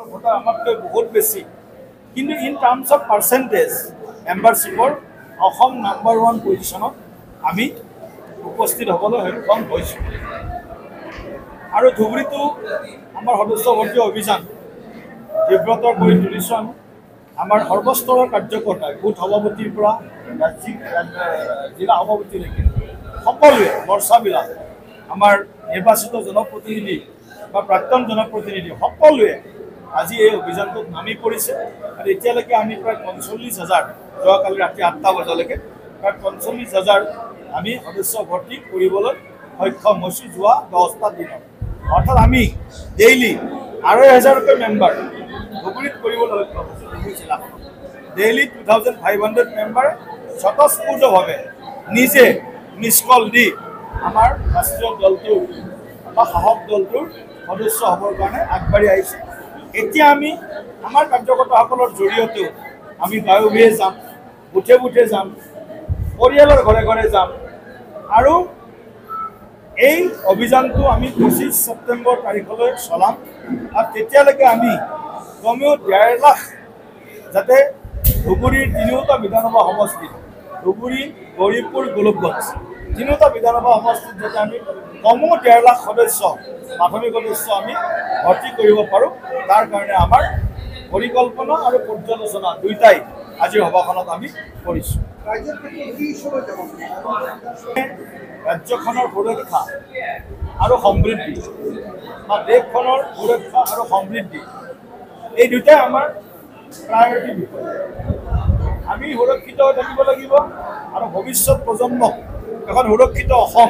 Voter আমাতকৈ বহুত বেছি, কিন্তু ইন টাৰ্মছ অফ পাৰ্চেণ্টেজ মেম্বাৰশ্বিপৰ অসম নাম্বাৰ 1 পজিশ্যনত আমি উপস্থিত হ'বলৈ সক্ষম হৈছোঁ। আৰু ধুবুৰীটো আমাৰ সদস্য ভৰ্তি অভিযান তীব্ৰতৰ কৰি তুলিছোঁ। আমাৰ সৰ্বস্তৰৰ কাৰ্যকৰ্তাই বুথ সভাপতিৰ পৰা জিলা সভাপতিলৈকে সকলোৱে মৰ্চাবিলাক আমাৰ নিৰ্বাচিত জনপ্ৰতিনিধি বা প্ৰাক্তন জনপ্ৰতিনিধি সকলোৱে আজি এই অভিযানটোত নামি পৰিছে। আৰু এতিয়ালৈকে আমি প্ৰায় ৪৫,০০০ যোৱাকালি ৰাতি ৮টা বজালৈকে প্ৰায় ৪৫,০০০ আমি সদস্য ভৰ্তি কৰিবলৈ সক্ষম হৈছোঁ যোৱা 10টা দিনত। অৰ্থাৎ আমি ডেইলি ২,৫০০কৈ মেম্বাৰ ধুবুৰীত কৰিবলৈ সক্ষম হৈছোঁ। ধুবুৰী জিলাখনত ডেইলি 2,500 মেম্বাৰে স্বতঃস্ফূৰ্তভাৱে নিজে মিছ কল দি আমাৰ ৰাষ্ট্ৰীয় দলটোৰ বা সাহস দলটোৰ সদস্য হ'বৰ কাৰণে আগবাঢ়ি আহিছে। এতিয়া আমি আমাৰ কাৰ্যকৰ্তাসকলৰ জৰিয়তেও আমি গাঁৱে ভূঞে যাম, বুথে বুথে যাম, পৰিয়ালৰ ঘৰে ঘৰে যাম। আৰু এই অভিযানটো আমি ২৫ ছেপ্টেম্বৰ তাৰিখলৈ চলাম। আৰু তেতিয়ালৈকে আমি কমেও ১.৫ লাখ যাতে ধুবুৰীৰ তিনিওটা বিধানসভা সমষ্টিত, ধুবুৰী, গৌৰীপুৰ, গোলকগঞ্জ তিনিওটা বিধানসভা সমষ্টিত যাতে আমি কমেও ১.৫ লাখ সদস্য, প্ৰাথমিক সদস্য আমি ভৰ্তি কৰিব পাৰোঁ। তাৰ কাৰণে আমাৰ পৰিকল্পনা আৰু পৰ্যালোচনা দুয়োটাই আজিৰ সভাখনত আমি কৰিছোঁ। ৰাজ্যখনৰ সুৰক্ষা আৰু সমৃদ্ধি বা দেশখনৰ সুৰক্ষা আৰু সমৃদ্ধি এই দুটাই আমাৰ প্ৰায়ৰিটি বিষয়। আমি সুৰক্ষিত হৈ থাকিব লাগিব আৰু ভৱিষ্যত প্ৰজন্মক এখন সুৰক্ষিত অসম,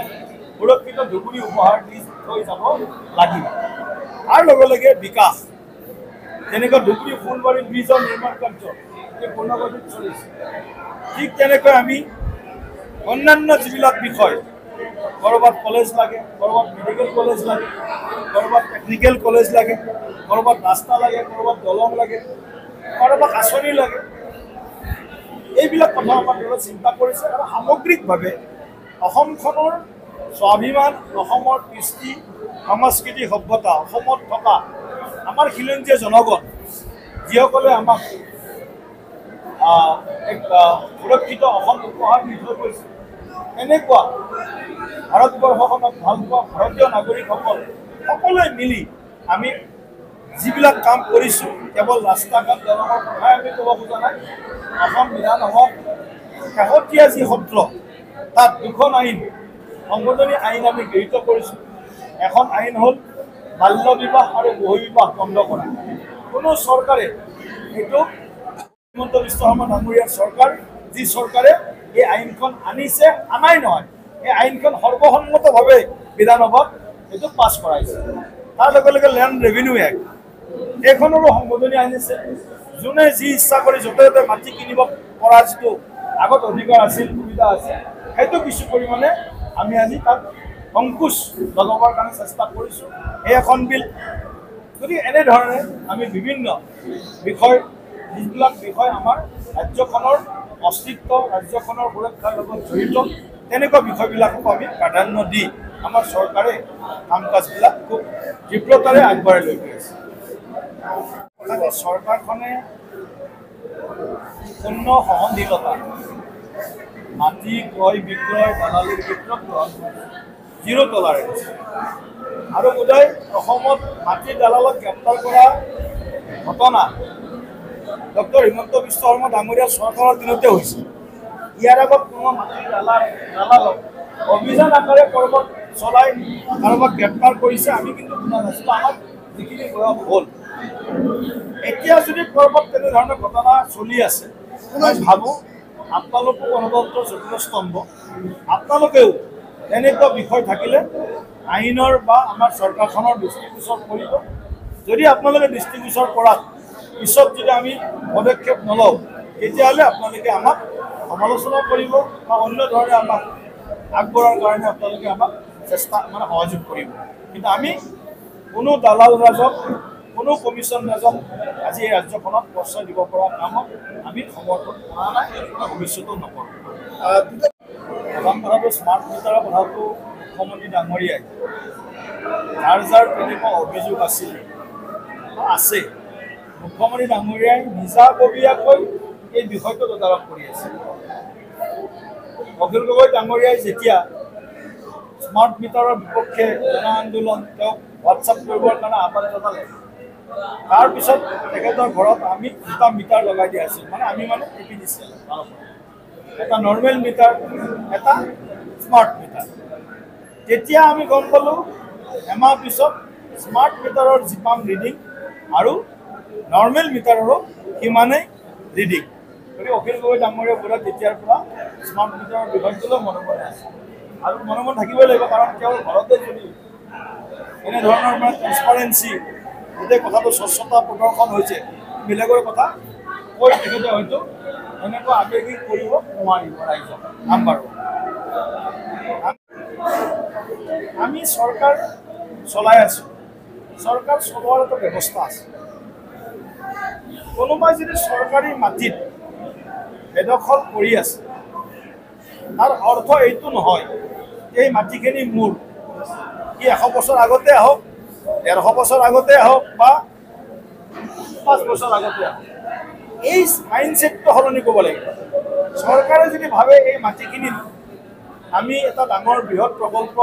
সুৰক্ষিত ধুবুৰী উপহাৰ দি থৈ যাব লাগিব। তাৰ লগে লগে বিকাশ, যেনেকৈ ধুবুৰী ফুলবাৰী ব্ৰিজৰ নিৰ্মাণ কাৰ্য পূৰ্ণগতিত চলিছে, ঠিক তেনেকৈ আমি অন্যান্য যিবিলাক বিষয়, ক'ৰবাত কলেজ লাগে, ক'ৰবাত মেডিকেল কলেজ লাগে, ক'ৰবাত টেকনিকেল কলেজ লাগে, ক'ৰবাত ৰাস্তা লাগে, ক'ৰবাত দলং লাগে, ক'ৰবাত আঁচনি লাগে, এইবিলাক কথা আমাৰ দলে চিন্তা কৰিছে। আৰু সামগ্ৰিকভাৱে অসমখনৰ স্বাভিমান, অসমৰ কৃষ্টি সংস্কৃতি সভ্যতা, অসমত থকা আমাৰ খিলঞ্জীয়া জনগণ যিসকলে আমাক এক সুৰক্ষিত অসম উপহাৰ দি থৈ গৈছে, এনেকুৱা ভাৰতবৰ্ষখনক ভাল পোৱা ভাৰতীয় নাগৰিকসকল সকলোৱে মিলি আমি যিবিলাক কাম কৰিছোঁ, কেৱল ৰাস্তা ঘাট দলঙৰ কথাই আমি ক'ব খোজা নাই। অসম বিধানসভাত শেহতীয়া যি সত্ৰ, তাত ২খন আইন, সংশোধনী আইন আমি গৃহীত কৰিছোঁ। এখন আইন হ'ল বাল্য বিবাহ আৰু বহু বিবাহ বন্ধ কৰা। কোনো চৰকাৰে এইটো হিমন্ত বিশ্ব শৰ্মা ডাঙৰীয়াৰ চৰকাৰ, যি চৰকাৰে এই আইনখন আনিছে, আনাই নহয়, এই আইনখন সৰ্বসন্মতভাৱে বিধানসভাত এইটো পাছ কৰাইছে। তাৰ লগে লগে লেণ্ড ৰেভিনিউ এক্ট, এইখনৰো সংশোধনী আনিছে। যোনে যি ইচ্ছা কৰি য'তে ত'তে মাটি কিনিব পৰা যিটো আগত অধিকাৰ আছিল, সুবিধা আছিল, সেইটো কিছু পৰিমাণে আমি আজি তাত অংকুশ লগাবৰ কাৰণে চেষ্টা কৰিছোঁ। এই এখন বিল, গতিকে এনেধৰণে আমি বিভিন্ন বিষয়, যিবিলাক বিষয় আমাৰ ৰাজ্যখনৰ অস্তিত্ব, ৰাজ্যখনৰ সুৰক্ষাৰ লগত জড়িত, তেনেকুৱা বিষয়বিলাকক আমি প্ৰাধান্য দি আমাৰ চৰকাৰে কাম কাজবিলাক খুব তীব্ৰতাৰে আগবঢ়াই লৈ গৈ আছে। তথাপি চৰকাৰখনে পূৰ্ণ সহনশীলতা মাটি ক্ৰয় বিক্ৰয় দালালিৰ ক্ষেত্ৰত গ্ৰহণ কৰিছে, 0 টলাৰেঞ্চ। আৰু বোধহয় অসমত মাটি দালালক গ্ৰেপ্তাৰ কৰা ঘটনা ডক্টৰ হিমন্ত বিশ্ব শৰ্মা ডাঙৰীয়াৰ চৰকাৰৰ দিনতে হৈছে। ইয়াৰ আগত কোনো মাটি দালালক অভিযান আকাৰে ক'ৰবাত চলাই কাৰোবাক গ্ৰেপ্তাৰ কৰিছে আমি কিন্তু শুনা নাছিলোঁ। আমাৰ যিখিনি বয়স হ'ল, এতিয়া যদি ক'ৰবাত তেনেধৰণৰ ঘটনা চলি আছে, মই ভাবোঁ আপোনালোকো গণতন্ত্ৰৰ চতুৰ্থ স্তম্ভ, আপোনালোকেও এনেকুৱা বিষয় থাকিলে আইনৰ বা আমাৰ চৰকাৰখনৰ দৃষ্টিগোচৰ কৰিব। যদি আপোনালোকে দৃষ্টিগোচৰ কৰাত পিছত যদি আমি পদক্ষেপ নলওঁ, তেতিয়াহ'লে আপোনালোকে আমাক সমালোচনা কৰিব বা অন্য ধৰণে আমাক আগবঢ়াৰ কাৰণে আপোনালোকে আমাক সহযোগ কৰিব। কিন্তু আমি কোনো দালাল ৰাজক, কোনো কমিশ্যন ৰাজক আজি এই ৰাজ্যখনত প্ৰশ্ৰয় দিব পৰা কামত আমি সমৰ্থন কৰা নাই, ভৱিষ্যতেও নকৰোঁ। প্ৰধান কথাটো স্মাৰ্ট মিটাৰৰ কথাটো মুখ্যমন্ত্ৰী ডাঙৰীয়াই যাৰ যাৰ তেনেকুৱা অভিযোগ আছিল আছে, মুখ্যমন্ত্ৰী ডাঙৰীয়াই নিজাববীয়াকৈ এই বিষয়টো তদাৰক কৰি আছে। অখিল গগৈ ডাঙৰীয়াই যেতিয়া স্মাৰ্ট মিটাৰৰ বিপক্ষে জন আন্দোলন তেওঁক হোৱাটছআপ কৰিবৰ কাৰণে আহ্বান জনালে, তাৰপিছত তেখেতৰ ঘৰত আমি 2টা মিটাৰ লগাই দিয়া আছিল। আমি APDCL এটা নৰ্মেল মিটাৰ, এটা স্মাৰ্ট মিটাৰ। তেতিয়া আমি গম পালোঁ এমাহ পিছত স্মাৰ্ট মিটাৰৰ যিমান ৰিডিং আৰু নৰ্মেল মিটাৰৰো সিমানেই ৰিডিং। গতিকে অখিল গগৈ ডাঙৰীয়াৰ পৰা তেতিয়াৰ পৰা স্মাৰ্ট মিটাৰৰ বিষয়টোলৈ মনে আছে আৰু মনে থাকিবই লাগিব, কাৰণ তেওঁৰ ঘৰতে যদি এনেধৰণৰ ট্ৰেন্সপাৰেঞ্চি গোটেই কথাটো স্বচ্ছতা প্ৰদৰ্শন হৈছে, বেলেগৰ কথা কৈ তেখেতে হয়তো এনেকুৱা আৱেগিক কৰিব নোৱাৰিব ৰাইজক। নাম্বাৰ 1, আমি চৰকাৰ চলাই আছোঁ। চৰকাৰ চলোৱাৰ এটা ব্যৱস্থা আছে। কোনোবাই যদি চৰকাৰী মাটিত বেদখল কৰি আছে, তাৰ অৰ্থ এইটো নহয় এই মাটিখিনি মোৰ, ই 100 বছৰ আগতে আহক, 150 বছৰ আগতে আহক বা 5 বছৰ আগতে আহক। এই মাইণ্ডছেটটো সলনি কৰিব লাগিব। চৰকাৰে যদি ভাবে এই মাটিখিনি আমি এটা ডাঙৰ বৃহৎ প্ৰকল্প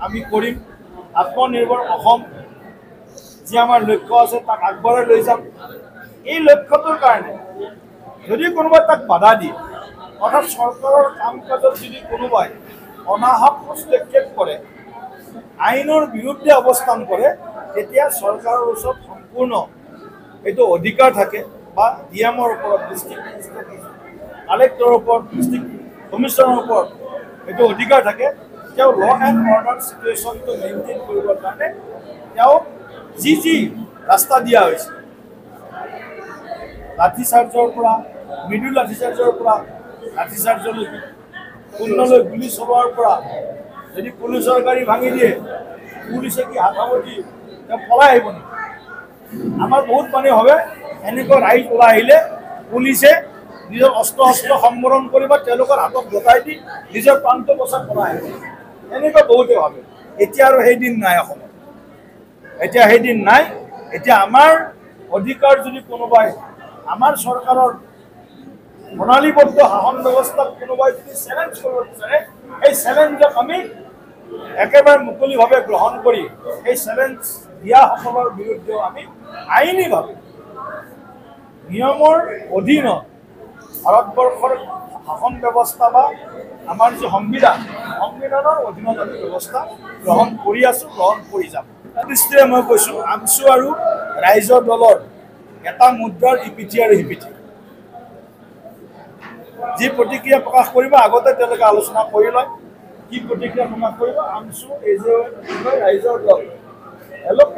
আমি কৰিম, আত্মনিৰ্ভৰ অসম যি আমাৰ লক্ষ্য আছে তাক আগবঢ়াই লৈ যাম, এই লক্ষ্যটোৰ কাৰণে যদি কোনোবাই তাক বাধা দিয়ে, অৰ্থাৎ চৰকাৰৰ কাম কাজত যদি কোনোবাই অনাহক হস্তক্ষেপ কৰে, আইনৰ বিৰুদ্ধে অৱস্থান কৰে, তেতিয়া চৰকাৰৰ ওচৰত সম্পূৰ্ণ এইটো অধিকাৰ থাকে বা DMৰ ওপৰত, ডিষ্ট্ৰিক্ট কালেক্টৰৰ ওপৰত, ডিষ্ট্ৰিক্ট কমিশ্যনাৰৰ ওপৰত এইটো অধিকাৰ থাকে। তেওঁ ল এণ্ড অৰ্ডাৰ চিটুৱেশ্যনটো মেইনটেইন কৰিবৰ কাৰণে তেওঁ যি ৰাস্তা দিয়া হৈছে, লাঠিচাৰ্জৰ পৰা, মৃদু লাঠিচাৰ্জৰ পৰা লাঠিচাৰ্জলৈকে, শূন্যলৈ গুলি চলোৱাৰ পৰা, যদি পুলিচৰ গাড়ী ভাঙি দিয়ে, পুলিচে কি হাত সাৱটি তেওঁ পলাই আহিব নেকি? আমাৰ বহুত মানুহে ভাবে এনেকুৱা ৰাইজ ওলাই আহিলে পুলিচে নিজৰ অস্ত্ৰ সম্বৰণ কৰিব, তেওঁলোকৰ হাতত গতাই দি নিজৰ প্ৰাণটো বচাই পলাই আহিব। এনেকুৱা বহুতে ভাবে। এতিয়া আৰু সেইদিন নাই অসমত, এতিয়া সেইদিন নাই। এতিয়া আমাৰ অধিকাৰ যদি কোনোবাই আমাৰ চৰকাৰৰ প্ৰণালীবদ্ধ শাসন ব্যৱস্থাক কোনোবাই যদি চেলেঞ্জ কৰিব বিচাৰে, এই চেলেঞ্জক আমি একেবাৰে মুকলিভাৱে গ্ৰহণ কৰি এই চেলেঞ্জ দিয়াসকলৰ বিৰুদ্ধেও আমি আইনীভাৱে নিয়মৰ অধীনত ভাৰতবৰ্ষৰ শাসন ব্যৱস্থা বা আমাৰ যি সংবিধানৰ অধীনত আমি ব্যৱস্থা গ্ৰহণ কৰি আছোঁ, গ্ৰহণ কৰি যাম। দৃষ্টিৰে মই কৈছোঁ, আমছু আৰু ৰাইজৰ দলৰ এটা মুদ্ৰাৰ ইপিঠি আৰু সিপিঠি। যি প্ৰতিক্ৰিয়া প্ৰকাশ কৰিব আগতে তেওঁলোকে আলোচনা কৰি লয়, কি প্ৰতিক্ৰিয়া প্ৰকাশ কৰিব। আমছু ৰাইজৰ দল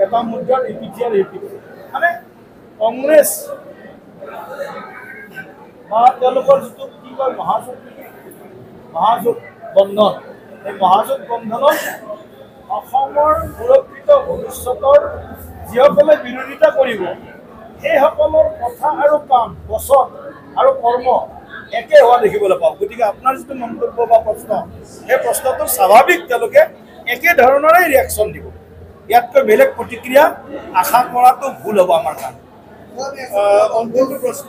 এটা মুদ্ৰাৰ ইপিঠি আৰু সিপিঠি। কংগ্ৰেছ বা তেওঁলোকৰ যিটো কি কয় মহাজোঁট বন্ধন, এই মহাজোঁট বন্ধনত অসমৰ সুৰক্ষিত ভৱিষ্যতৰ যিসকলে বিৰোধিতা কৰিব, সেইসকলৰ কথা আৰু কাম, বচন আৰু কৰ্ম একে হোৱা দেখিবলৈ পাওঁ। গতিকে আপোনাৰ যিটো মন্তব্য বা প্ৰশ্ন, সেই প্ৰশ্নটো স্বাভাৱিক, তেওঁলোকে একে ধৰণৰে ৰিয়েকশ্যন দিব। ইয়াতকৈ বেলেগ প্ৰতিক্ৰিয়া আশা কৰাটো ভুল হ'ব আমাৰ কাৰণে। অন্তিম প্ৰশ্ন।